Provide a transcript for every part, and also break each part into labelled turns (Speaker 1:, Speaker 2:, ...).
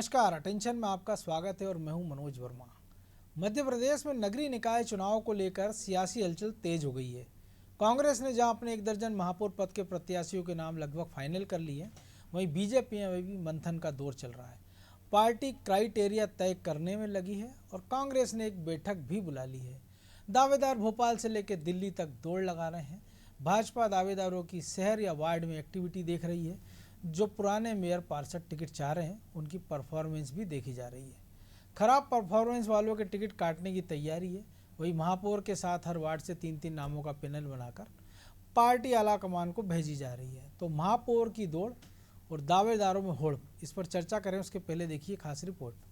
Speaker 1: नमस्कार, अटेंशन में आपका स्वागत है और मैं हूं मनोज वर्मा। मध्य प्रदेश में नगरीय निकाय चुनाव को लेकर सियासी हलचल तेज हो गई है। कांग्रेस ने जहां अपने 1 दर्जन महापौर पद के प्रत्याशियों के नाम लगभग फाइनल कर लिए हैं, वहीं बीजेपी में भी मंथन का दौर चल रहा है। पार्टी क्राइटेरिया तय करने में लगी है और कांग्रेस ने एक बैठक भी बुला ली है। दावेदार भोपाल से लेकर दिल्ली तक दौड़ लगा रहे हैं। भाजपा दावेदारों की शहर या वार्ड में एक्टिविटी देख रही है। जो पुराने मेयर पार्षद टिकट चाह रहे हैं, उनकी परफॉर्मेंस भी देखी जा रही है। खराब परफॉर्मेंस वालों के टिकट काटने की तैयारी है। वही महापौर के साथ हर वार्ड से 3-3 नामों का पैनल बनाकर पार्टी आला कमान को भेजी जा रही है। तो महापौर की दौड़ और दावेदारों में होड़, इस पर चर्चा करें उसके पहले देखिए खास रिपोर्ट।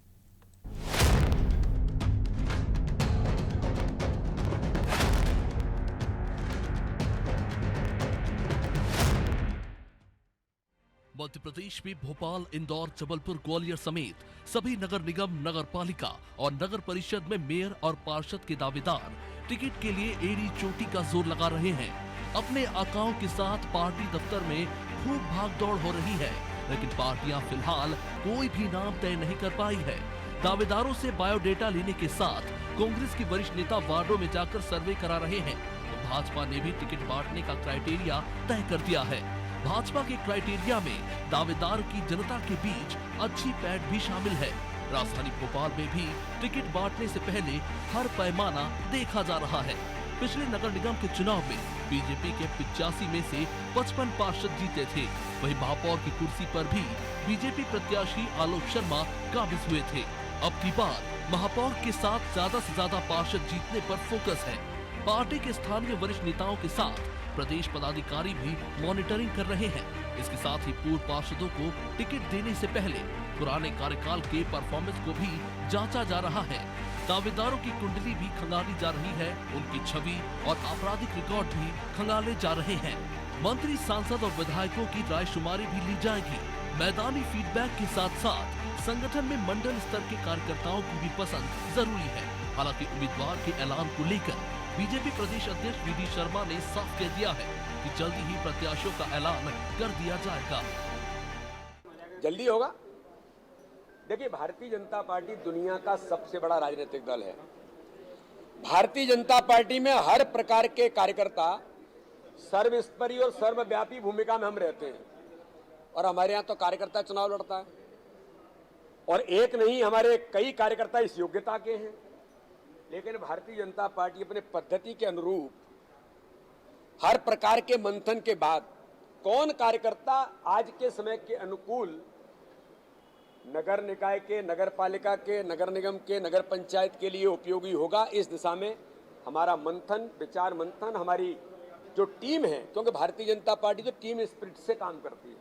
Speaker 2: मध्य प्रदेश में भोपाल, इंदौर, जबलपुर, ग्वालियर समेत सभी नगर निगम, नगर पालिका और नगर परिषद में मेयर और पार्षद के दावेदार टिकट के लिए एड़ी चोटी का जोर लगा रहे हैं। अपने आकाओं के साथ पार्टी दफ्तर में खूब भागदौड़ हो रही है, लेकिन पार्टियां फिलहाल कोई भी नाम तय नहीं कर पाई है। दावेदारों से बायोडेटा लेने के साथ कांग्रेस की वरिष्ठ नेता वार्डों में जाकर सर्वे करा रहे हैं। तो भाजपा ने भी टिकट बांटने का क्राइटेरिया तय कर दिया है। भाजपा के क्राइटेरिया में दावेदार की जनता के बीच अच्छी पैठ भी शामिल है। राजधानी भोपाल में भी टिकट बांटने से पहले हर पैमाना देखा जा रहा है। पिछले नगर निगम के चुनाव में बीजेपी के 85 में से 55 पार्षद जीते थे। वहीं महापौर की कुर्सी पर भी बीजेपी प्रत्याशी आलोक शर्मा काबिज हुए थे। अब की बार महापौर के साथ ज्यादा से ज्यादा पार्षद जीतने पर फोकस है। पार्टी के स्थानीय वरिष्ठ नेताओं के साथ प्रदेश पदाधिकारी भी मॉनिटरिंग कर रहे हैं। इसके साथ ही पूर्व पार्षदों को टिकट देने से पहले पुराने कार्यकाल के परफॉर्मेंस को भी जांचा जा रहा है। दावेदारों की कुंडली भी खंगाली जा रही है। उनकी छवि और आपराधिक रिकॉर्ड भी खंगाले जा रहे हैं। मंत्री, सांसद और विधायकों की रायशुमारी भी ली जाएगी। मैदानी फीडबैक के साथ साथ संगठन में मंडल स्तर के कार्यकर्ताओं की भी पसंद जरूरी है। हालांकि उम्मीदवार के ऐलान को लेकर बीजेपी प्रदेश अध्यक्ष वी डी शर्मा ने साफ कह दिया है कि जल्दी ही प्रत्याशियों का ऐलान कर दिया जाएगा।
Speaker 3: जल्दी होगा। देखिए, भारतीय जनता पार्टी दुनिया का सबसे बड़ा राजनीतिक दल है। भारतीय जनता पार्टी में हर प्रकार के कार्यकर्ता सर्वस्तरीय और सर्वव्यापी भूमिका में हम रहते हैं। और हमारे यहाँ तो कार्यकर्ता चुनाव लड़ता है, और एक नहीं, हमारे कई कार्यकर्ता इस योग्यता के हैं। लेकिन भारतीय जनता पार्टी अपने पद्धति के अनुरूप हर प्रकार के मंथन के बाद कौन कार्यकर्ता आज के समय के अनुकूल नगर निकाय के, नगर पालिका के, नगर निगम के, नगर पंचायत के लिए उपयोगी होगा, इस दिशा में हमारा मंथन, विचार मंथन, हमारी जो टीम है, क्योंकि भारतीय जनता पार्टी जो टीम स्पिरिट से काम करती है,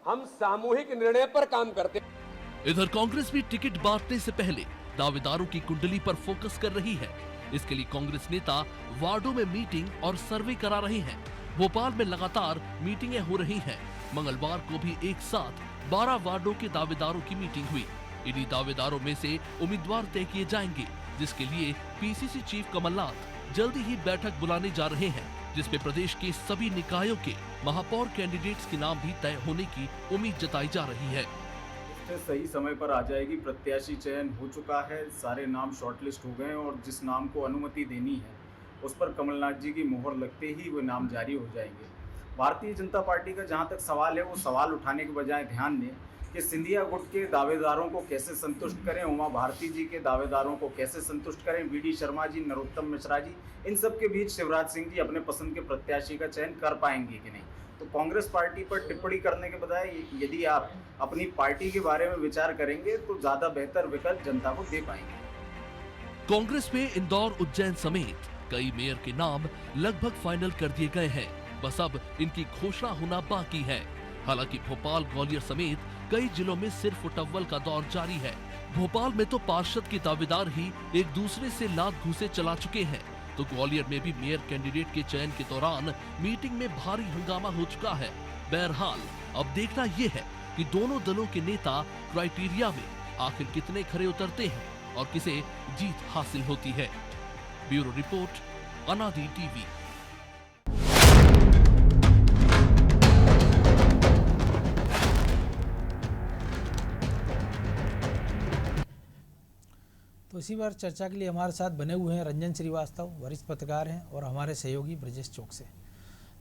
Speaker 3: हम सामूहिक निर्णय पर काम करते हैं।
Speaker 2: इधर कांग्रेस भी टिकट बांटने से पहले दावेदारों की कुंडली पर फोकस कर रही है। इसके लिए कांग्रेस नेता वार्डों में मीटिंग और सर्वे करा रहे हैं। भोपाल में लगातार मीटिंगें हो रही हैं। मंगलवार को भी एक साथ 12 वार्डों के दावेदारों की मीटिंग हुई। इन्हीं दावेदारों में से उम्मीदवार तय किए जाएंगे, जिसके लिए पीसीसी चीफ कमलनाथ जल्दी ही बैठक बुलाने जा रहे हैं, जिसमें प्रदेश के सभी निकायों के महापौर कैंडिडेट्स के नाम भी तय होने की उम्मीद जताई जा रही है।
Speaker 4: सही समय पर आ जाएगी। प्रत्याशी चयन हो चुका है, सारे नाम शॉर्टलिस्ट हो गए हैं और जिस नाम को अनुमति देनी है उस पर कमलनाथ जी की मोहर लगते ही वो नाम जारी हो जाएंगे। भारतीय जनता पार्टी का जहां तक सवाल है, वो सवाल उठाने के बजाय ध्यान दें कि सिंधिया गुट के दावेदारों को कैसे संतुष्ट करें, उमा भारती जी के दावेदारों को कैसे संतुष्ट करें, वी डी शर्मा जी, नरोत्तम मिश्रा जी, इन सब के बीच शिवराज सिंह जी अपने पसंद के प्रत्याशी का चयन कर पाएंगे कि नहीं। तो कांग्रेस पार्टी पर टिप्पणी करने के बजाय यदि आप अपनी पार्टी के बारे में विचार करेंगे तो ज्यादा बेहतर विकल्प जनता को दे पाएंगे।
Speaker 2: कांग्रेस में इंदौर, उज्जैन समेत कई मेयर के नाम लगभग फाइनल कर दिए गए हैं। बस अब इनकी घोषणा होना बाकी है। हालांकि भोपाल, ग्वालियर समेत कई जिलों में सिर्फ फुटअव्वल का दौर जारी है। भोपाल में तो पार्षद के दावेदार ही एक दूसरे से लात घूंसे चला चुके हैं, तो ग्वालियर में भी मेयर कैंडिडेट के चयन के दौरान मीटिंग में भारी हंगामा हो चुका है। बहरहाल अब देखना ये है कि दोनों दलों के नेता क्राइटेरिया में आखिर कितने खरे उतरते हैं और किसे जीत हासिल होती है। ब्यूरो रिपोर्ट, अनादि टीवी।
Speaker 1: तो इसी बार चर्चा के लिए हमारे साथ बने हुए हैं रंजन श्रीवास्तव, वरिष्ठ पत्रकार हैं, और हमारे सहयोगी ब्रजेश चौक से।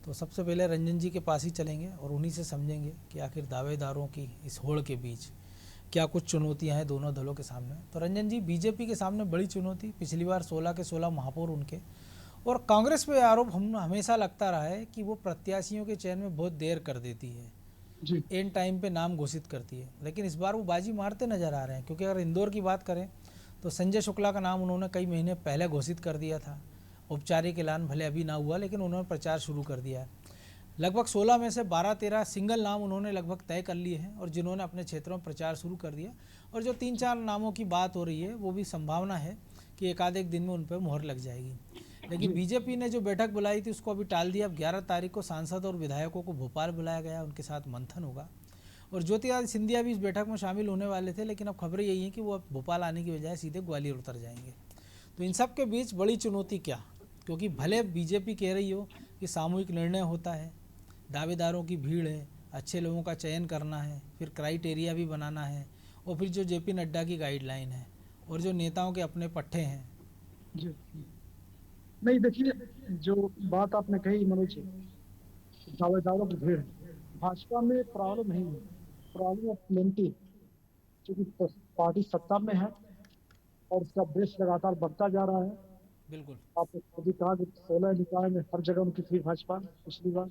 Speaker 1: तो सबसे पहले रंजन जी के पास ही चलेंगे और उन्हीं से समझेंगे कि आखिर दावेदारों की इस होड़ के बीच क्या कुछ चुनौतियां हैं दोनों दलों के सामने। तो रंजन जी, बीजेपी के सामने बड़ी चुनौती पिछली बार 16 के 16 महापौर उनके, और कांग्रेस पे आरोप हम हमेशा लगता रहा है कि वो प्रत्याशियों के चयन में बहुत देर कर देती है
Speaker 5: जी।
Speaker 1: एन टाइम पे नाम घोषित करती है। लेकिन इस बार वो बाजी मारते नजर आ रहे हैं, क्योंकि अगर इंदौर की बात करें तो संजय शुक्ला का नाम उन्होंने कई महीने पहले घोषित कर दिया था। औपचारिक ऐलान भले अभी ना हुआ, लेकिन उन्होंने प्रचार शुरू कर दिया है। लगभग 16 में से 12-13 सिंगल नाम उन्होंने लगभग तय कर लिए हैं, और जिन्होंने अपने क्षेत्रों में प्रचार शुरू कर दिया। और जो 3-4 नामों की बात हो रही है, वो भी संभावना है कि एक आधे दिन में उन पर मोहर लग जाएगी। लेकिन बीजेपी ने जो बैठक बुलाई थी उसको अभी टाल दिया। अब 11 तारीख को सांसद और विधायकों को भोपाल बुलाया गया, उनके साथ मंथन होगा, और ज्योतिरादित्य सिंधिया भी इस बैठक में शामिल होने वाले थे। लेकिन अब खबरें यही हैं कि वो अब भोपाल आने की बजाय सीधे ग्वालियर उतर जाएंगे। तो इन सब के बीच बड़ी चुनौती क्या, क्योंकि भले बीजेपी कह रही हो कि सामूहिक निर्णय होता है, दावेदारों की भीड़ है, अच्छे लोगों का चयन करना है, फिर क्राइटेरिया भी बनाना है, और फिर जो जेपी नड्डा की गाइडलाइन है, और जो नेताओं के अपने पट्टे हैं।
Speaker 5: जी नहीं, देखिए, जो बात आपने कही मनोज जी, दावेदारों की भीड़, भाजपा में प्रॉब्लम नहीं है, प्रॉब्लम ऑफ प्लेंटी, क्योंकि पार्टी सत्ता में है और उसका बेस लगातार बढ़ता जा रहा है।
Speaker 1: बिल्कुल।
Speaker 5: आपने कभी कहा कि 16 निकाय में हर जगह उनकी थी भाजपा, पिछली बार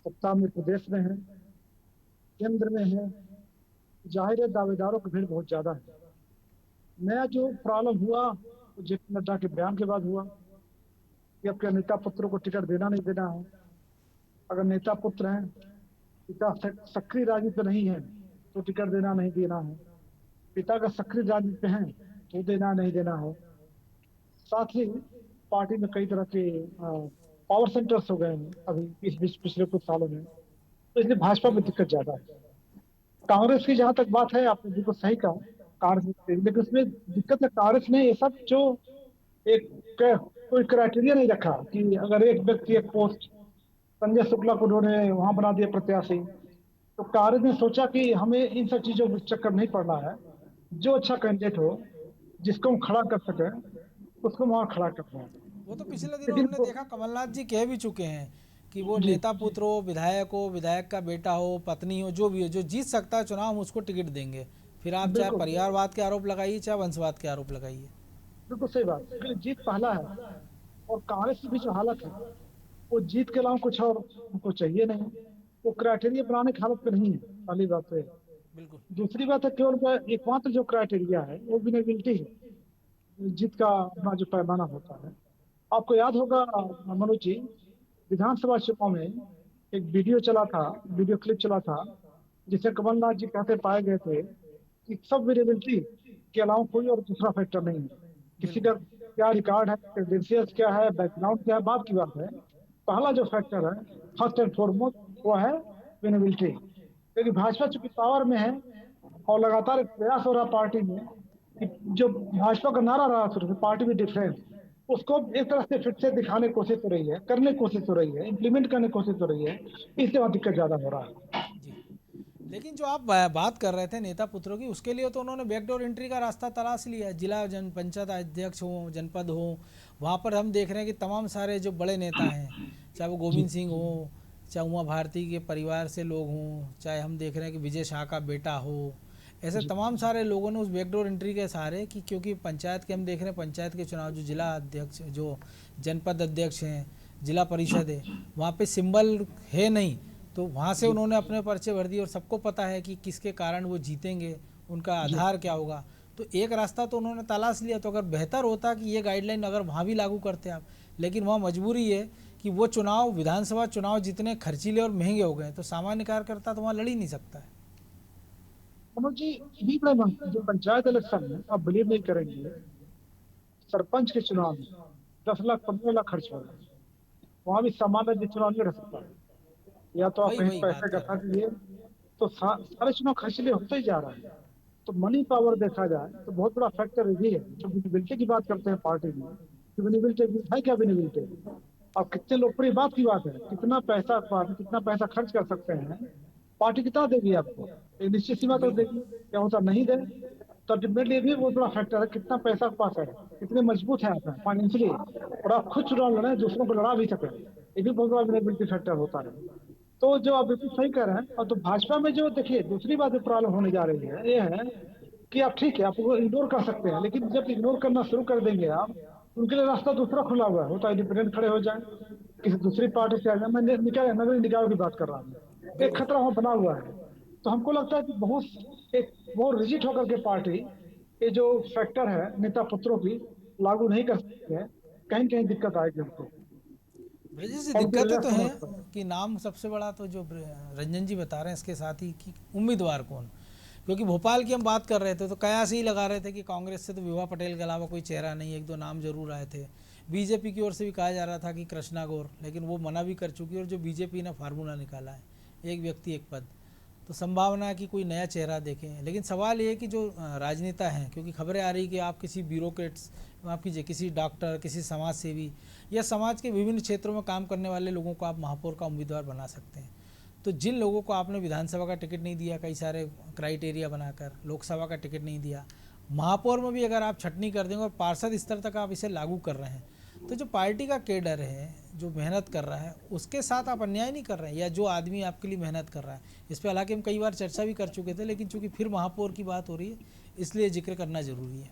Speaker 5: सत्ता में प्रदेश में है, केंद्र में है, जाहिर है दावेदारों की भीड़ बहुत ज्यादा है। नया जो प्रॉब्लम हुआ वो जेपी नड्डा के बयान के बाद हुआ कि अब क्या नेता पुत्रों को टिकट देना नहीं देना है। अगर नेता पुत्र हैं, पिता सक्रिय राजनीति पे नहीं है तो टिकट देना नहीं देना है, पिता का सक्रिय राजनीति पे है तो देना नहीं देना है। साथ ही पार्टी में कई तरह के पावर सेंटर्स हो गए हैं अभी इस बीच पिछले कुछ सालों में, तो इसलिए भाजपा में दिक्कत ज्यादा है। कांग्रेस की जहां तक बात है, आपने बिल्कुल सही कहा, कांग्रेस, लेकिन उसमें दिक्कत है, कांग्रेस ने ये सब जो एक कोई क्राइटेरिया नहीं रखा कि अगर एक व्यक्ति एक पोस्ट, संजय शुक्ला को उन्होंने वहां बना दिया प्रत्याशी, तो कांग्रेस ने सोचा कि हमें इन सब चीजों में चक्कर नहीं पड़ना है, जो अच्छा कैंडिडेट हो जिसको हम खड़ा कर सके उसको वहां खड़ा करना है।
Speaker 1: वो तो पिछले दिनों
Speaker 5: लेकिन
Speaker 1: हमने देखा, कमलनाथ जी कह भी चुके हैं कि वो नेता पुत्र हो, विधायक हो, विधायक का बेटा हो, पत्नी हो, जो भी हो, जो जीत सकता है चुनाव, हम उसको टिकट देंगे। फिर आप चाहे परिवारवाद के आरोप लगाइए, चाहे वंशवाद के आरोप लगाइए।
Speaker 5: बिल्कुल सही बात, लेकिन जीत पहला है, और कांग्रेस की भी जो हालत है वो जीत के अलावा कुछ और उनको चाहिए नहीं, वो क्राइटेरिया बनाने की हालत पे नहीं है, पहली बात तो है।
Speaker 1: बिल्कुल।
Speaker 5: दूसरी बात है, केवल एकमात्र जो क्राइटेरिया है वो विनेबिलिटी है, जीत का अपना जो पैमाना होता है। आपको याद होगा मनोज जी, विधानसभा चुनाव में एक वीडियो चला था, वीडियो क्लिप चला था, जिसे कमलनाथ जी कहते पाए गए थे कि सब वेरिएबिलिटी के अलावा कोई और दूसरा फैक्टर नहीं है, किसी का क्या रिकॉर्ड है, क्रेडेंशियल्स क्या है, बैकग्राउंड क्या है, बात की बात है। पहला जो फैक्टर है, फर्स्ट एंड फॉरमोस्ट, वो है विनेबिलिटी। क्योंकि भाजपा चूंकि पावर में है और लगातार एक प्रयास हो रहा पार्टी में कि जो भाजपा का नारा रहा शुरू से, पार्टी में डिफरेंस, उसको एक तरह से फिर से दिखाने की कोशिश हो रही है, करने की कोशिश हो रही है, इम्प्लीमेंट करने की कोशिश हो रही है, इससे वहां दिक्कत ज्यादा हो रहा है।
Speaker 1: जी। लेकिन जो आप बात कर रहे थे नेता पुत्रों की, उसके लिए तो उन्होंने बैकडोर एंट्री का रास्ता तलाश लिया। जिला पंचायत अध्यक्ष हो, जनपद हो, वहाँ पर हम देख रहे हैं कि तमाम सारे जो बड़े नेता हैं, चाहे वो गोविंद सिंह हो, चाहे उमा भारती के परिवार से लोग हों, चाहे हम देख रहे हैं कि विजय शाह का बेटा हो, ऐसे तमाम सारे लोगों ने उस बैकडोर एंट्री के सहारे, कि क्योंकि पंचायत के हम देख रहे हैं, पंचायत के चुनाव जो जिला अध्यक्ष, जो जनपद अध्यक्ष हैं, जिला परिषद है, वहाँ पे सिंबल है नहीं, तो वहाँ से उन्होंने अपने पर्चे भर दिए, और सबको पता है कि किसके कारण वो जीतेंगे, उनका आधार क्या होगा। तो एक रास्ता तो उन्होंने तलाश लिया। तो अगर बेहतर होता कि ये गाइडलाइन अगर वहाँ भी लागू करते आप, लेकिन वहाँ मजबूरी है कि वो चुनाव, विधानसभा चुनाव जितने खर्चीले और महंगे हो गए, तो सामान्य कार्यकर्ता तो वहाँ लड़ ही नहीं सकता है।
Speaker 5: मनोज जी, यही बड़ा जो पंचायत इलेक्शन में आप बिलीव नहीं करेंगे, सरपंच के चुनाव में 10 लाख 15 लाख खर्च हो रहा है, वहां भी सामान्य जी चुनाव नहीं रह सकता है। या तो आप
Speaker 1: वही
Speaker 5: कहीं
Speaker 1: वही
Speaker 5: पैसे
Speaker 1: बात कर
Speaker 5: इकट्ठा
Speaker 1: रहे हैं।
Speaker 5: कीजिए, तो सारे चुनाव खर्चीले होते ही जा रहा है। तो मनी पावर देखा जाए तो बहुत बड़ा फैक्टर ये है। जो विनिबिलिटी की बात करते हैं पार्टी में, विनिबिलिटी है क्या? विनिबिलिटी अब कितने लोकप्रिय बात की बात है, कितना पैसा कितना पैसा खर्च कर सकते हैं, पार्टी कितना देगी आपको, एक निश्चित सीमा तक
Speaker 1: बिल्कुल।
Speaker 5: देगी, क्या होता नहीं दे, तो अल्टीमेटली ये भी बहुत बड़ा फैक्टर है, कितना पैसा आपके पास है, कितने मजबूत है आप फाइनेंशियली, और आप खुद चुनाव लड़े, दूसरों को लड़ा भी सके, ये भी बहुत बड़ा विनेबिलिटी फैक्टर होता है। तो जो आप बिल्कुल सही कह रहे हैं। और तो भाजपा में जो देखिए दूसरी बात जो प्रॉब्लम होने जा रही है ये है कि आप ठीक है, आप वो इग्नोर कर सकते हैं, लेकिन जब इग्नोर करना शुरू कर देंगे आप, उनके लिए रास्ता दूसरा खुला हुआ है, होता है इंडिपेंडेंट खड़े हो जाए, किसी दूसरी पार्टी से आ जाए। मैं निकाय नगर निकायों की बात कर रहा हूँ, एक खतरा वहां बना हुआ है। तो हमको लगता है कि बहुत रिजिट होकर के पार्टी ये जो फैक्टर है नेता पत्रों की लागू नहीं कर सकते हैं, कहीं कहीं दिक्कत आएगी हमको।
Speaker 1: ब्रजेश जी,
Speaker 5: और उनके
Speaker 1: दिक्कतें तो
Speaker 5: रिजल्ट
Speaker 1: हैं
Speaker 5: समझ पर।
Speaker 1: कि नाम सबसे बड़ा तो जो रंजन जी बता रहे हैं, इसके साथ ही कि उम्मीदवार कौन, क्योंकि भोपाल की हम बात कर रहे थे तो कयास ही लगा रहे थे कि कांग्रेस से तो विभा पटेल के अलावा कोई चेहरा नहीं, एक दो नाम जरूर आए थे। बीजेपी की ओर से भी कहा जा रहा था कि कृष्णा गौर, लेकिन वो मना भी कर चुकी है। और जो बीजेपी ने फार्मूला निकाला है, एक व्यक्ति एक पद, तो संभावना है कि कोई नया चेहरा देखें। लेकिन सवाल ये है कि जो राजनेता हैं, क्योंकि खबरें आ रही कि आप किसी ब्यूरोक्रेट्स, माफ कीजिए, किसी डॉक्टर, किसी समाज सेवी या समाज के विभिन्न क्षेत्रों में काम करने वाले लोगों को आप महापौर का उम्मीदवार बना सकते हैं। तो जिन लोगों को आपने विधानसभा का टिकट नहीं दिया, कई सारे क्राइटेरिया बनाकर लोकसभा का टिकट नहीं दिया, महापौर में भी अगर आप छटनी कर देंगे और पार्षद स्तर तक आप इसे लागू कर रहे हैं, तो जो पार्टी का केडर है, जो मेहनत कर रहा है, उसके साथ आप अन्याय नहीं कर रहे हैं। या जो आदमी आपके लिए मेहनत कर रहा है, इस पर हालांकि हम कई बार चर्चा भी कर चुके थे, लेकिन चूंकि फिर महापौर की बात हो रही है इसलिए जिक्र करना जरूरी है।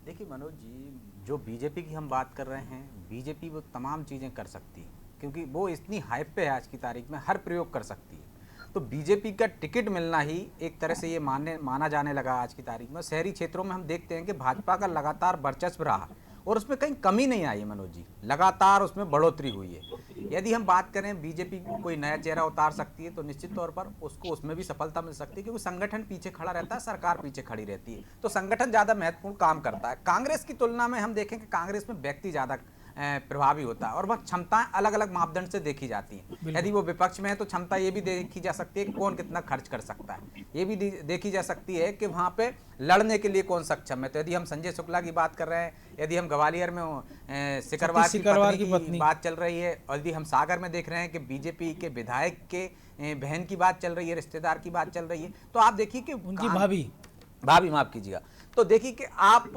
Speaker 6: देखिए मनोज जी, जो बीजेपी की हम बात कर रहे हैं, बीजेपी वो तमाम चीज़ें कर सकती है, क्योंकि वो इतनी हाइप पे है आज की तारीख में, हर प्रयोग कर सकती है। तो बीजेपी का टिकट मिलना ही एक तरह से ये माना जाने लगा आज की तारीख में। शहरी क्षेत्रों में हम देखते हैं कि भाजपा का लगातार वर्चस्व रहा और उसमें कहीं कमी नहीं आई है मनोज जी, लगातार उसमें बढ़ोतरी हुई है। यदि हम बात करें बीजेपी कोई नया चेहरा उतार सकती है तो निश्चित तौर पर उसको उसमें भी सफलता मिल सकती है, क्योंकि संगठन पीछे खड़ा रहता है, सरकार पीछे खड़ी रहती है, तो संगठन ज़्यादा महत्वपूर्ण काम करता है। कांग्रेस की तुलना में हम देखें कि कांग्रेस में व्यक्ति ज़्यादा प्रभावी होता है और वह क्षमताएं अलग अलग मापदंड से देखी जाती हैं। यदि वो विपक्ष में है तो क्षमता ये भी देखी जा सकती है कि कौन कितना खर्च कर सकता है, ये भी देखी जा सकती है कि वहाँ पे लड़ने के लिए कौन सक्षम है। तो यदि हम संजय शुक्ला की बात कर रहे हैं, यदि हम ग्वालियर में सिकरवार की पत्नी की बात चल रही है, और यदि हम सागर में देख रहे हैं कि बीजेपी के विधायक के बहन की बात चल रही है, रिश्तेदार की बात चल रही है, तो आप देखिए कि
Speaker 1: उनकी भाभी
Speaker 6: माफ कीजिएगा, तो देखिए कि आप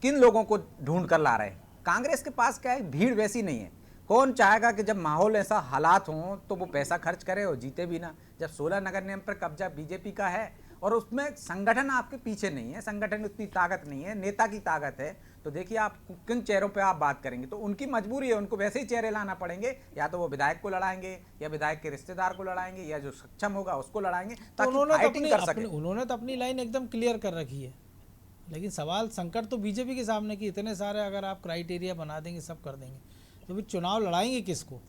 Speaker 6: किन लोगों को ढूंढ कर ला रहे हैं। कांग्रेस के पास क्या है, भीड़ वैसी नहीं है। कौन चाहेगा कि जब माहौल ऐसा हालात हों तो वो पैसा खर्च करे और जीते भी ना। जब 16 नगर निगम पर कब्जा बीजेपी का है और उसमें संगठन आपके पीछे नहीं है, संगठन उतनी ताकत नहीं है, नेता की ताकत है, तो देखिए आप किन चेहरों पे आप बात करेंगे। तो उनकी मजबूरी है, उनको वैसे ही चेहरे लाना पड़ेंगे, या तो वो विधायक को लड़ाएंगे या विधायक के रिश्तेदार को लड़ाएंगे या जो सक्षम होगा उसको लड़ाएंगे, ताकि फाइटिंग कर सके।
Speaker 1: उन्होंने तो अपनी लाइन एकदम क्लियर कर रखी है, लेकिन सवाल संकट तो बीजेपी के सामने कि इतने सारे अगर आप क्राइटेरिया बना देंगे, सब कर देंगे, तो फिर चुनाव लड़ाएंगे किसको।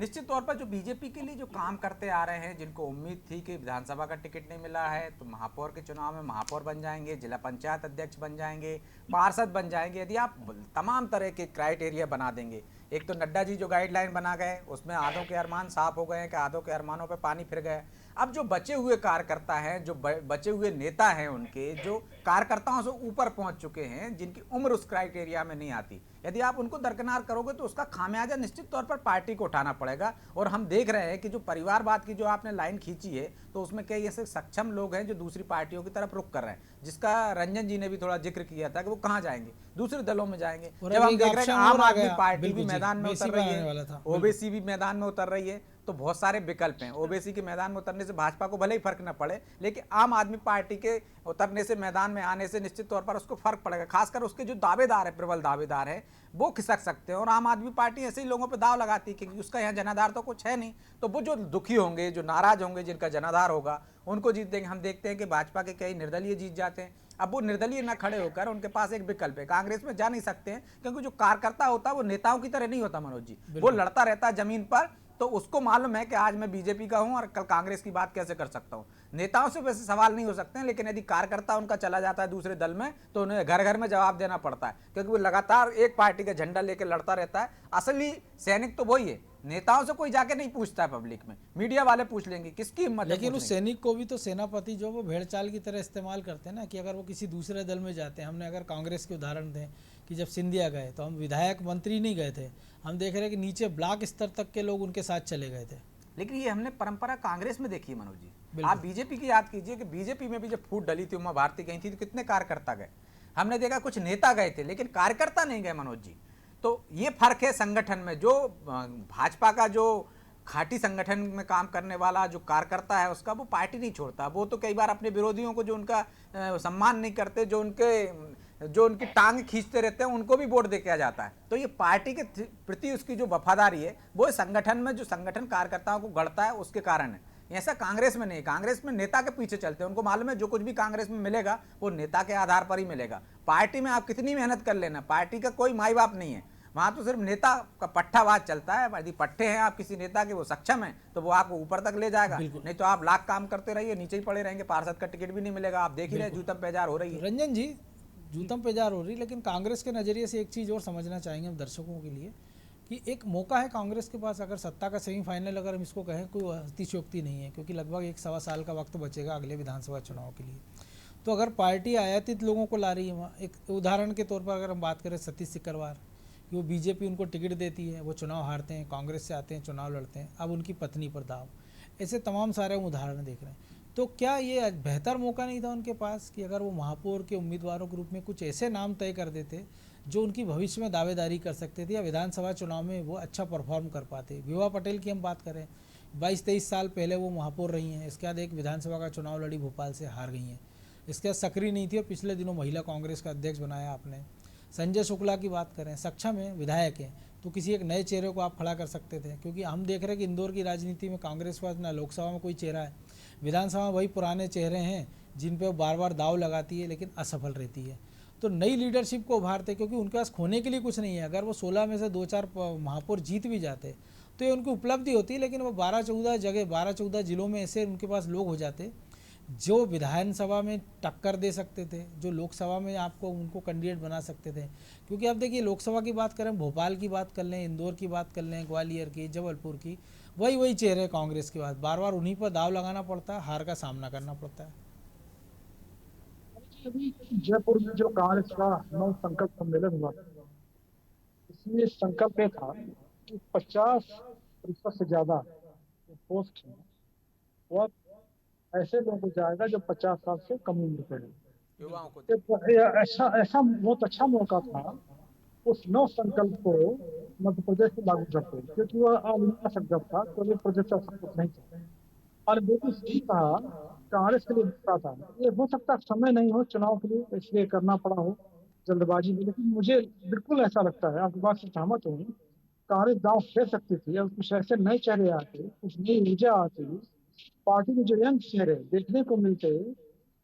Speaker 6: निश्चित तौर पर जो बीजेपी के लिए जो काम करते आ रहे हैं, जिनको उम्मीद थी कि विधानसभा का टिकट नहीं मिला है तो महापौर के चुनाव में महापौर बन जाएंगे, जिला पंचायत अध्यक्ष बन जाएंगे, पार्षद बन जाएंगे, यदि आप तमाम तरह के क्राइटेरिया बना देंगे। एक तो नड्डा जी जो गाइडलाइन बना गए उसमें आधों के अरमान साफ हो गए हैं कि आधों के अरमानों पर पानी फिर गया। अब जो बचे हुए कार्यकर्ता हैं, जो बचे हुए नेता हैं, उनके जो कार्यकर्ताओं से ऊपर पहुंच चुके हैं, जिनकी उम्र उस क्राइटेरिया में नहीं आती, यदि आप उनको दरकिनार करोगे तो उसका खामियाजा निश्चित तौर पर पार्टी को उठाना पड़ेगा। और हम देख रहे हैं कि जो परिवारवाद की जो आपने लाइन खींची है, तो उसमें कई ऐसे सक्षम लोग हैं जो दूसरी पार्टियों की तरफ रुख कर रहे हैं, जिसका रंजन जी ने भी थोड़ा जिक्र किया था कि वो कहाँ जाएंगे, दूसरे दलों में जाएंगे। जब हम देख रहे हैं आम आदमी पार्टी भी मैदान में उतर रही है, ओबीसी भी मैदान में उतर रही है, तो बहुत सारे विकल्प हैं। ओबीसी के मैदान में उतरने से भाजपा को भले ही फर्क न पड़े, लेकिन आम आदमी पार्टी के उतरने से, मैदान में आने से निश्चित तौर पर उसको फर्क पड़ेगा। खासकर उसके जो दावेदार है, प्रबल दावेदार है, वो खिसक सकते हैं। और आम आदमी पार्टी ऐसे ही लोगों पे दाव लगाती है क्योंकि उसका यहाँ जनाधार तो कुछ है नहीं, तो वो जो दुखी होंगे, जो नाराज होंगे, जिनका जनाधार होगा, उनको जीत देंगे। हम देखते हैं कि भाजपा के कई निर्दलीय जीत जाते हैं। अब वो निर्दलीय न खड़े होकर उनके पास एक विकल्प है, कांग्रेस में जा नहीं सकते हैं, क्योंकि जो कार्यकर्ता होता है वो नेताओं की तरह नहीं होता मनोज जी, वो लड़ता रहता है जमीन पर। तो उसको मालूम है कि आज मैं बीजेपी का हूं और कल कांग्रेस की बात कैसे कर सकता हूं। नेताओं से वैसे सवाल नहीं हो सकते हैं, लेकिन यदि कार्यकर्ता उनका चला जाता है दूसरे दल में तो उन्हें घर घर में जवाब देना पड़ता है, क्योंकि वो लगातार एक पार्टी का झंडा लेकर लड़ता रहता है। असली सैनिक तो वही है, नेताओं से कोई जाके नहीं पूछता है, पब्लिक में मीडिया वाले पूछ लेंगे, किसकी हिम्मत है।
Speaker 1: लेकिन उस सैनिक को भी तो सेनापति जो वो भेड़ चाल की तरह इस्तेमाल करते हैं ना, कि अगर वो किसी दूसरे दल में जाते हैं। हमने अगर कांग्रेस के उदाहरण दें कि जब सिंधिया गए तो हम विधायक मंत्री नहीं गए थे, हम देख रहे हैं कि नीचे ब्लॉक स्तर तक के लोग उनके साथ चले गए थे।
Speaker 6: लेकिन ये हमने परंपरा कांग्रेस में देखी है मनोज जी। आप बीजेपी की याद कीजिए कि बीजेपी में भी जब फूट डली थी, उमा भारती गई थी, तो कितने कार्यकर्ता गए। हमने देखा कुछ नेता गए थे लेकिन कार्यकर्ता नहीं गए मनोज जी। तो ये फर्क है संगठन में। जो भाजपा का जो खाटी संगठन में काम करने वाला जो कार्यकर्ता है, उसका वो पार्टी नहीं छोड़ता। वो तो कई बार अपने विरोधियों को, जो उनका सम्मान नहीं करते, जो उनकी टांग खींचते रहते हैं, उनको भी वोट दे के आ जाता है। तो ये पार्टी के प्रति उसकी जो वफादारी है, वो संगठन में जो संगठन कार्यकर्ताओं को गढ़ता है, उसके कारण है। ऐसा कांग्रेस में नहीं। कांग्रेस में नेता के पीछे चलते हैं, उनको मालूम है जो कुछ भी कांग्रेस में मिलेगा वो नेता के आधार पर ही मिलेगा। पार्टी में आप कितनी मेहनत कर लेना, पार्टी का कोई माई बाप नहीं है वहां, तो सिर्फ नेता का पट्टावाज चलता है। यदि पट्टे हैं आप किसी नेता के, वो सक्षम है, तो वो आपको ऊपर तक ले जाएगा, नहीं तो आप लाख काम करते रहिए, नीचे ही पड़े रहेंगे, पार्षद का टिकट भी नहीं मिलेगा। आप देख ही रहे जूतम पेजार हो रही है।
Speaker 1: रंजन जी, जूतम पेजार हो रही, लेकिन कांग्रेस के नज़रिए से एक चीज़ और समझना चाहेंगे हम दर्शकों के लिए कि एक मौका है कांग्रेस के पास, अगर सत्ता का सेमीफाइनल अगर हम इसको कहें, कोई अतिशयोक्ति नहीं है, क्योंकि लगभग 1 सवा साल का वक्त बचेगा अगले विधानसभा चुनाव के लिए। तो अगर पार्टी आयातित लोगों को ला रही है वहाँ, एक उदाहरण के तौर पर अगर हम बात करें सतीश सिकरवार, कि वो बीजेपी उनको टिकट देती है, वो चुनाव हारते हैं, कांग्रेस से आते हैं, चुनाव लड़ते हैं, अब उनकी पत्नी पर दाव, ऐसे तमाम सारे हम उदाहरण देख रहे हैं। तो क्या ये बेहतर मौका नहीं था उनके पास कि अगर वो महापौर के उम्मीदवारों के रूप में कुछ ऐसे नाम तय कर देते जो उनकी भविष्य में दावेदारी कर सकते थे, या विधानसभा चुनाव में वो अच्छा परफॉर्म कर पाते। विभा पटेल की हम बात करें, 22-23 साल पहले वो महापौर रही हैं, इसके बाद एक विधानसभा का चुनाव लड़ी, भोपाल से हार गई हैं, इसके बाद सक्रिय नहीं थी और पिछले दिनों महिला कांग्रेस का अध्यक्ष बनाया आपने। संजय शुक्ला की बात करें, सक्षम है, विधायक हैं, तो किसी एक नए चेहरे को आप खड़ा कर सकते थे, क्योंकि हम देख रहे हैं कि इंदौर की राजनीति में कांग्रेस के पास ना लोकसभा में कोई चेहरा है, विधानसभा में वही पुराने चेहरे हैं जिन पे वो बार बार दाव लगाती है लेकिन असफल रहती है। तो नई लीडरशिप को उभारते, क्योंकि उनके पास खोने के लिए कुछ नहीं है। अगर वो 16 में से 2-4 महापौर जीत भी जाते तो ये उनकी उपलब्धि होती, लेकिन वो 12-14 जिलों में ऐसे उनके पास लोग हो जाते जो विधानसभा में टक्कर दे सकते थे, जो लोकसभा में आपको उनको कैंडिडेट बना सकते थे। क्योंकि अब देखिए, लोकसभा की बात करें, भोपाल की बात कर लें, इंदौर की बात कर लें, ग्वालियर की, जबलपुर की, वही चेहरे कांग्रेस के बाद बार बार उन्हीं पर दाव लगाना पड़ता है, हार का सामना करना पड़ता है।
Speaker 5: अभी जयपुर में जो कांग्रेस का नव संकल्प सम्मेलन हुआ, इसमें संकल्प ये था कि 50% से ज्यादा पोस्ट है वो ऐसे लोगों को जाएगा जो 50 साल से कम उम्र के हैं।
Speaker 6: युवाओं को
Speaker 5: ऐसा बहुत अच्छा मौका था उस नव संकल्प को मध्य प्रदेश में लागू करते, क्योंकि वह अनिवार्य संकल्प था, कोई प्रदेश का सपोर्ट नहीं था। और बिल्कुल सही कहा, कांग्रेस के लिए मौका था। ये हो सकता समय नहीं हो चुनाव के लिए, इसलिए करना पड़ा हो जल्दबाजी में, लेकिन मुझे बिल्कुल ऐसा लगता है, आपकी बात से सहमत हूँ, कांग्रेस दांव खेल सकती थी। और कुछ ऐसे नए चेहरे आते, कुछ नई ऊर्जा आती, पार्टी में जो यंग चेहरे देखने को मिलते,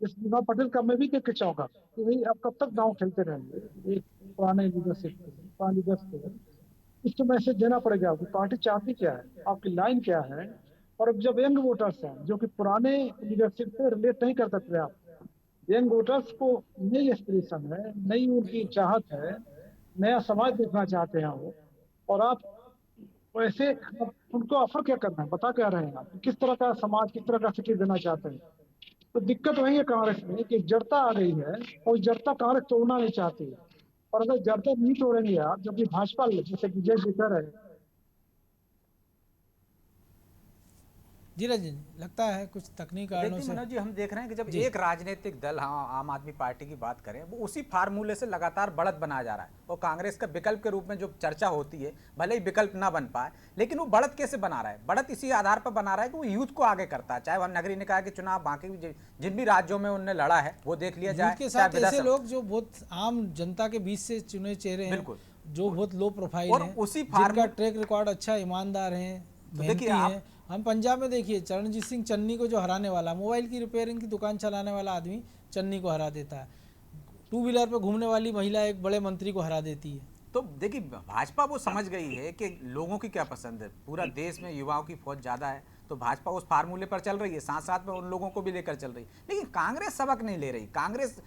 Speaker 5: इस विभा पटेल का मैं भी देख के चौंका कि भाई अब कब तक दांव खेलते रहेंगे एक पुराने लीडरशिप को। इसको मैसेज देना पड़ेगा आपकी पार्टी चाहती क्या है, आपकी लाइन क्या है। और अब जब यंग वोटर्स हैं जो कि पुराने लीडरशिप से रिलेट नहीं कर सकते, आप यंग वोटर्स को नई एस्पिरेशन है, नई उनकी चाहत है, नया समाज देखना चाहते हैं वो, और आप वैसे उनको ऑफर क्या करना है, बता क्या रहे हैं आप, किस तरह का समाज, किस तरह का सिटी देना चाहते हैं। तो दिक्कत वही है कांग्रेस में कि जड़ता आ गई है, और जड़ता कांग्रेस तोड़ना नहीं चाहती है। और अगर जड़ता नहीं तोड़ेंगे आप, जबकि भाजपा जैसे विजय जी कर रहे हैं।
Speaker 1: जी रंजन, लगता है कुछ तकनीक कारणों
Speaker 6: देखिए
Speaker 1: से।
Speaker 6: मनोज जी, हम देख रहे हैं कि जब एक राजनीतिक दल, हाँ आम आदमी पार्टी की बात करें, वो उसी फार्मूले से लगातार बढ़त बना जा रहा है। और कांग्रेस का विकल्प के रूप में जो चर्चा होती है, भले ही विकल्प ना बन पाए, लेकिन वो बढ़त कैसे बना रहा है? बढ़त इसी आधार पर बना रहा है कि वो यूथ को आगे करता है। चाहे वह नगरीय निकाय के चुनाव बाकी जिन भी राज्यों में उन्होंने लड़ा है वो देख लिया जाए,
Speaker 1: के साथ ऐसे लोग जो बहुत आम जनता के बीच से चुने चेहरे हैं,
Speaker 6: बिल्कुल,
Speaker 1: जो बहुत लो प्रोफाइल
Speaker 6: और
Speaker 1: हैं,
Speaker 6: उसी
Speaker 1: जिनका ट्रैक रिकॉर्ड अच्छा, ईमानदार हैं, मेहनती
Speaker 6: आप-
Speaker 1: हैं। हम पंजाब में देखिए, चरणजीत सिंह चन्नी को जो हराने वाला, मोबाइल की रिपेयरिंग की दुकान चलाने वाला आदमी चन्नी को हरा देता है। 2 व्हीलर पे घूमने वाली महिला एक बड़े मंत्री को हरा देती है।
Speaker 6: तो देखिए, भाजपा वो समझ गई है कि लोगों की क्या पसंद है। पूरा देश में युवाओं की फौज ज़्यादा है, तो भाजपा उस फार्मूले पर चल रही है, साथ साथ में उन लोगों को भी लेकर चल रही है। लेकिन कांग्रेस सबक नहीं ले रही। कांग्रेस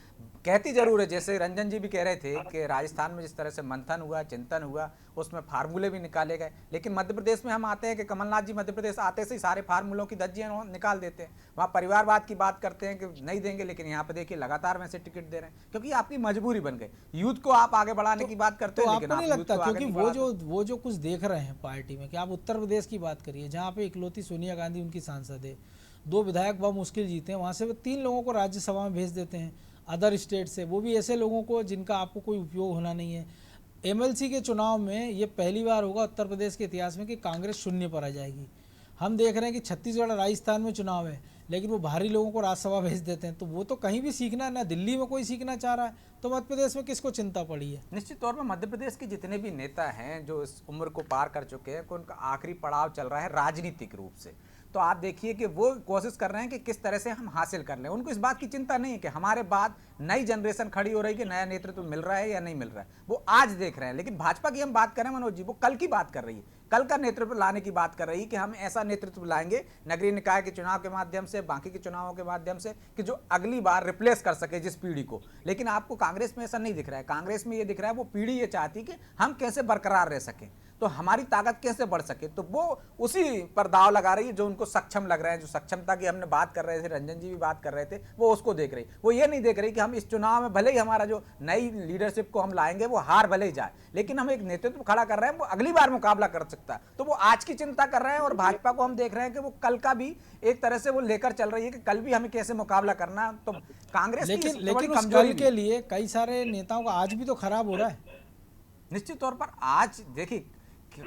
Speaker 6: कहती जरूर है, जैसे रंजन जी भी कह रहे थे कि राजस्थान में जिस तरह से मंथन हुआ, चिंतन हुआ, उसमें फार्मूले भी निकाले गए, लेकिन मध्य प्रदेश में हम आते हैं कि कमलनाथ जी मध्य प्रदेश आते से ही सारे फार्मूलों की धज्जियां निकाल देते हैं। वहाँ परिवारवाद की बात करते हैं कि नहीं देंगे, लेकिन यहाँ पे देखिए लगातार वैसे टिकट दे रहे हैं, क्योंकि आपकी मजबूरी बन गई। यूथ को आप आगे बढ़ाने की बात करते
Speaker 1: तो
Speaker 6: हो,
Speaker 1: आपको
Speaker 6: लेकिन
Speaker 1: नहीं
Speaker 6: आप
Speaker 1: लगता,
Speaker 6: यूथ को आगे
Speaker 1: क्योंकि
Speaker 6: नहीं
Speaker 1: वो जो कुछ देख रहे हैं पार्टी में, कि आप उत्तर प्रदेश की बात करिए जहाँ पे इकलौती सोनिया गांधी उनकी सांसद है, 2 विधायक बहुत मुश्किल जीते हैं, वहाँ से वो 3 लोगों को राज्यसभा में भेज देते हैं अदर स्टेट से, वो भी ऐसे लोगों को जिनका आपको कोई उपयोग होना नहीं है। एमएलसी के चुनाव में ये पहली बार होगा उत्तर प्रदेश के इतिहास में कि कांग्रेस शून्य पर आ जाएगी। हम देख रहे हैं कि छत्तीसगढ़ राजस्थान में चुनाव है, लेकिन वो बाहरी लोगों को राज्यसभा भेज देते हैं, तो वो तो कहीं भी सीखना ना, दिल्ली में कोई सीखना चाह रहा है, तो मध्य प्रदेश में किसको चिंता पड़ी है?
Speaker 6: निश्चित तौर पर मध्य प्रदेश के जितने भी नेता हैं जो इस उम्र को पार कर चुके हैं, उनका आखिरी पड़ाव चल रहा है राजनीतिक रूप से, तो आप देखिए कि वो कोशिश कर रहे हैं कि किस तरह से हम हासिल कर लें। उनको इस बात की चिंता नहीं है कि हमारे बाद नई जनरेशन खड़ी हो रही है कि नया नेतृत्व मिल रहा है या नहीं मिल रहा है, वो आज देख रहे हैं। लेकिन भाजपा की हम बात करें मनोज जी, वो कल की बात कर रही है, कल का नेतृत्व लाने की बात कर रही है कि हम ऐसा नेतृत्व लाएंगे नगरीय निकाय के चुनाव के माध्यम से, बाकी के चुनावों के माध्यम से, कि जो अगली बार रिप्लेस कर सके जिस पीढ़ी को। लेकिन आपको कांग्रेस में ऐसा नहीं दिख रहा है। कांग्रेस में ये दिख रहा है वो पीढ़ी ये चाहती कि हम कैसे बरकरार रह सकें, तो हमारी ताकत कैसे बढ़ सके, तो वो उसी पर दाव लगा रही है जो उनको सक्षम लग रहा है। जो सक्षमता की हमने बात कर रहे थे, रंजन जी भी बात कर रहे थे, वो उसको देख रही। वो ये नहीं देख रही कि हम इस चुनाव में भले ही हमारा जो नई लीडरशिप को हम लाएंगे वो हार भले ही जाए, लेकिन हम एक नेतृत्व खड़ा कर रहे हैं वो अगली बार मुकाबला कर सकता है। तो वो आज की चिंता कर रहे हैं, और भाजपा को हम देख रहे हैं कि वो कल का भी एक तरह से वो लेकर चल रही है कि कल भी हमें कैसे मुकाबला करना। तो कांग्रेस
Speaker 1: लेकिन
Speaker 6: की बड़ी
Speaker 1: उस
Speaker 6: कमजोरी
Speaker 1: कल के लिए कई सारे नेताओं का आज भी तो खराब हो रहा है।
Speaker 6: निश्चित तौर पर आज देखिए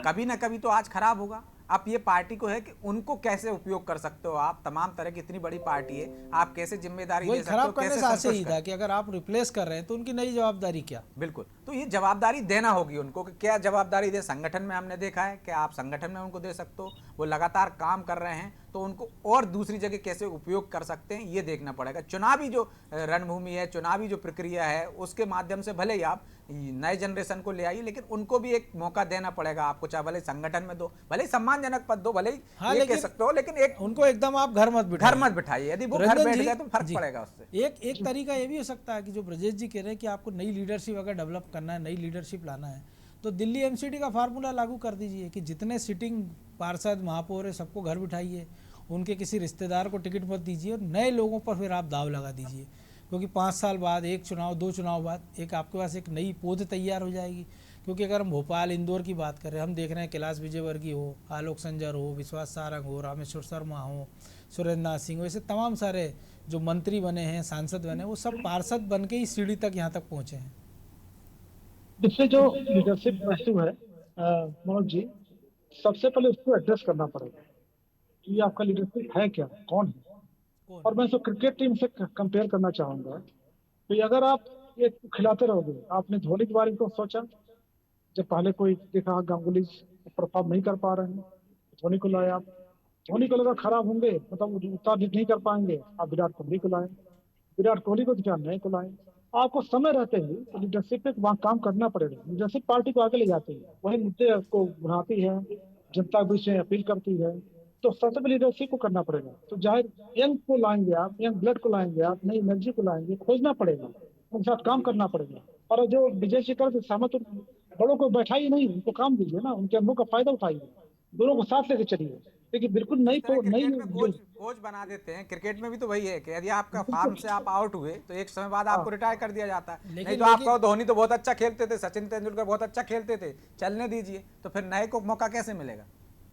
Speaker 6: कभी ना कभी तो आज खराब होगा। आप ये पार्टी को है कि उनको कैसे उपयोग कर सकते हो, आप तमाम तरह की इतनी बड़ी पार्टी है, आप कैसे जिम्मेदारी
Speaker 1: वही
Speaker 6: दे सकते हो,
Speaker 1: खराब करने
Speaker 6: कैसे
Speaker 1: से आशय
Speaker 6: संतुष्ट
Speaker 1: ही
Speaker 6: कर-
Speaker 1: था कि अगर आप रिप्लेस कर रहे हैं तो उनकी नई जवाबदारी क्या?
Speaker 6: बिल्कुल, तो ये जवाबदारी देना होगी उनको कि क्या जवाबदारी दे। संगठन में हमने देखा है कि आप संगठन में उनको दे सकते हो, वो लगातार काम कर रहे हैं, तो उनको और दूसरी जगह कैसे उपयोग कर सकते हैं ये देखना पड़ेगा। चुनावी जो रणभूमि है, चुनावी जो प्रक्रिया है, उसके माध्यम से भले ही आप नए जनरेशन को ले आइए, लेकिन उनको भी एक मौका देना पड़ेगा आपको, चाहे भले संगठन में दो, भले ही सम्मानजनक पद दो, भले ही
Speaker 1: हाँ,
Speaker 6: ये कह
Speaker 1: लेकिन
Speaker 6: सकते हो, लेकिन एक
Speaker 1: उनको एकदम आप घर मत बिठाइए।
Speaker 6: घर मत बिठाइए। यदि वो घर
Speaker 1: रंजन
Speaker 6: बैठ
Speaker 1: जी,
Speaker 6: गए तो फर्क
Speaker 1: जी,
Speaker 6: पड़ेगा उससे।
Speaker 1: एक तरीका ये भी हो सकता है कि जो ब्रजेश जी कह रहे हैं कि आपको नई लीडरशिप अगर डेवलप करना है, नई लीडरशिप लाना है, तो दिल्ली एमसीडी का फार्मूला लागू कर दीजिए कि जितने सिटिंग पार्षद महापौर है सबको घर बिठाइए, उनके किसी रिश्तेदार को टिकट मत दीजिए, और नए लोगों पर फिर आप दाव लगा दीजिए, क्योंकि 5 साल बाद, एक चुनाव 2 चुनाव बाद एक आपके पास एक नई पौध तैयार हो जाएगी। क्योंकि अगर हम भोपाल इंदौर की बात करें, हम देख रहे हैं कैलाश विजयवर्गीय हो, आलोक संजर हो, विश्वास सारंग हो, रामेश्वर शर्मा हो, सुरेंद्र नाथ सिंह हो, ऐसे तमाम सारे जो मंत्री बने हैं, सांसद बने, वो सब पार्षद बन के ही सीढ़ी तक यहाँ तक पहुँचे हैं।
Speaker 5: इससे जो लीडरशिप इशू है मनोज जी, सबसे पहले उसको एड्रेस करना पड़ेगा कि ये आपका लीडरशिप है क्या, कौन है। और मैं इसको क्रिकेट टीम से कंपेयर करना चाहूंगा कि अगर आप ये खिलाते रहोगे, आपने धोनी के बारे में सोचा, जब पहले कोई देखा गांगुली परफॉर्म नहीं कर पा रहे हैं, धोनी को लाए आप, धोनी को लगा खराब होंगे, मतलब उतना नहीं कर पाएंगे, आप विराट कोहली को लाए, विराट कोहली को क्या नए को लाए। आपको समय रहते ही लीडरशिप पे वहाँ काम करना पड़ेगा। लीडरशिप पार्टी को आगे ले जाती है, वही मुद्दे को बढ़ाती है, जनता के बीच में अपील करती है, तो सबसे पहले लीडरशिप को करना पड़ेगा। तो जाहिर यंग को लाएंगे आप, यंग ब्लड को लाएंगे आप, नई एनर्जी को लाएंगे, खोजना पड़ेगा, उनके साथ काम करना पड़ेगा। और जो विजय शेखर सहमत, बड़ों को बैठाइए नहीं, उनको काम दीजिए ना, उनके अनुभव का फायदा उठाइए, दोनों को साथ लेके चलिए। देखिए बिल्कुल नई
Speaker 6: क्रिकेट में
Speaker 5: जो
Speaker 6: कोच बना देते हैं। क्रिकेट में भी तो वही है कि यदि आपका फार्म से आप आउट हुए तो एक समय बाद आपको रिटायर कर दिया जाता है। नहीं तो आपका धोनी तो बहुत अच्छा खेलते थे, सचिन तेंदुलकर बहुत अच्छा खेलते थे, चलने दीजिए, तो फिर नए को मौका कैसे मिलेगा?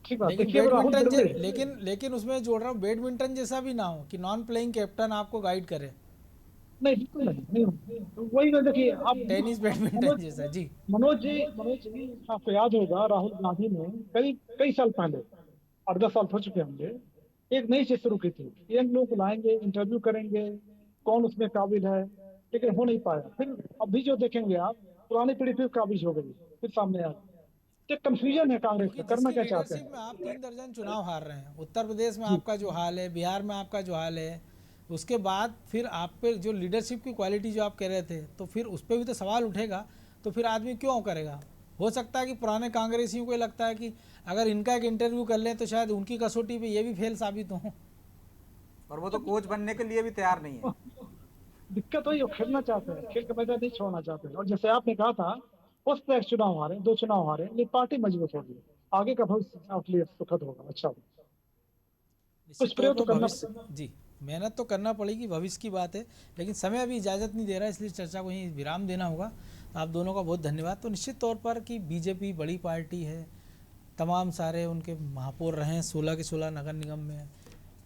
Speaker 5: ठीक बात।
Speaker 1: लेकिन
Speaker 5: देखिए राहुल
Speaker 1: बैडमिंटन
Speaker 5: द्रविड़,
Speaker 1: लेकिन उसमें जोड़ रहा हूँ, बैडमिंटन जैसा भी ना हो कि नॉन प्लेइंग कैप्टन आपको गाइड करे।
Speaker 5: नहीं बिल्कुल नहीं, तो वही में देखिए आप
Speaker 1: टेनिस बैडमिंटन जैसा। जी
Speaker 5: मनोज जी आपको याद होगा राहुल गांधी ने कई साल पहले, 8-10 साल हो चुके होंगे, एक नई चीज शुरू की थी, यंग लोग को लाएंगे, इंटरव्यू करेंगे, कौन उसमें काबिल है, लेकिन हो नहीं पाया। फिर अभी जो देखेंगे आप, पुरानी पीढ़ी फिर काबिज हो गई, फिर सामने आ गई। कंफ्यूजन है कांग्रेस में, करना क्या चाहते
Speaker 1: लीडरशिप में
Speaker 5: हैं।
Speaker 1: आप 3 दर्जन चुनाव हार रहे हैं, उत्तर प्रदेश में आपका जो हाल है, बिहार में आपका जो हाल है, उसके बाद फिर आप पे जो लीडरशिप की क्वालिटी जो आप कह रहे थे, तो फिर उस पर भी तो सवाल उठेगा। तो फिर आदमी क्यों करेगा? हो सकता है कि पुराने कांग्रेसियों को लगता है कि अगर इनका एक इंटरव्यू कर लें तो शायद उनकी कसौटी पे ये भी फेल साबित हो।
Speaker 6: और वो तो कोच बनने के लिए भी तैयार नहीं है।
Speaker 5: दिक्कत वही, वो खेलना चाहते हैं, खेल का मैदान नहीं छोड़ना चाहते हैं। और जैसे आपने कहा था, उस पर एक चुनाव हारे, 2 चुनाव हारे, लेकिन पार्टी मजबूत होगी, आगे का भविष्य आपके लिए सुखद होगा, अच्छा होगा। कुछ
Speaker 1: निश्चित तौर
Speaker 5: प्रयोग तो
Speaker 1: पर
Speaker 5: करना
Speaker 1: भविष्य, जी, मेहनत तो करना पड़ेगी, भविष्य की बात है, लेकिन समय अभी इजाज़त नहीं दे रहा है, इसलिए चर्चा को यहीं विराम देना होगा। आप दोनों का बहुत धन्यवाद। तो निश्चित तौर पर कि बीजेपी बड़ी पार्टी है, तमाम सारे उनके महापौर रहे हैं, 16 के 16 नगर निगम में हैं,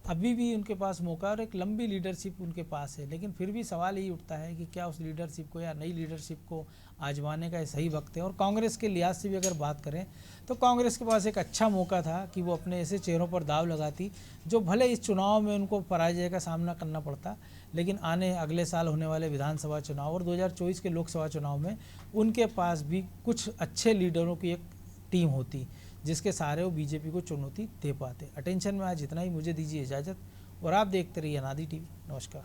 Speaker 1: अभी भी उनके पास मौका और एक लंबी लीडरशिप उनके पास है, लेकिन फिर भी सवाल यही उठता है कि क्या उस लीडरशिप को या नई लीडरशिप को आजमाने का ये सही वक्त है। और कांग्रेस के लिहाज से भी अगर बात करें तो कांग्रेस के पास एक अच्छा मौका था कि वो अपने ऐसे चेहरों पर दाव लगाती जो भले इस चुनाव में उनको पराजय का सामना करना पड़ता, लेकिन आने अगले साल होने वाले विधानसभा चुनाव और 2024 के लोकसभा चुनाव में उनके पास भी कुछ अच्छे लीडरों की एक टीम होती जिसके सहारे वो बीजेपी को चुनौती दे पाते। अटेंशन में आज इतना ही, मुझे दीजिए इजाज़त और आप देखते रहिए अनादि टीवी। नमस्कार।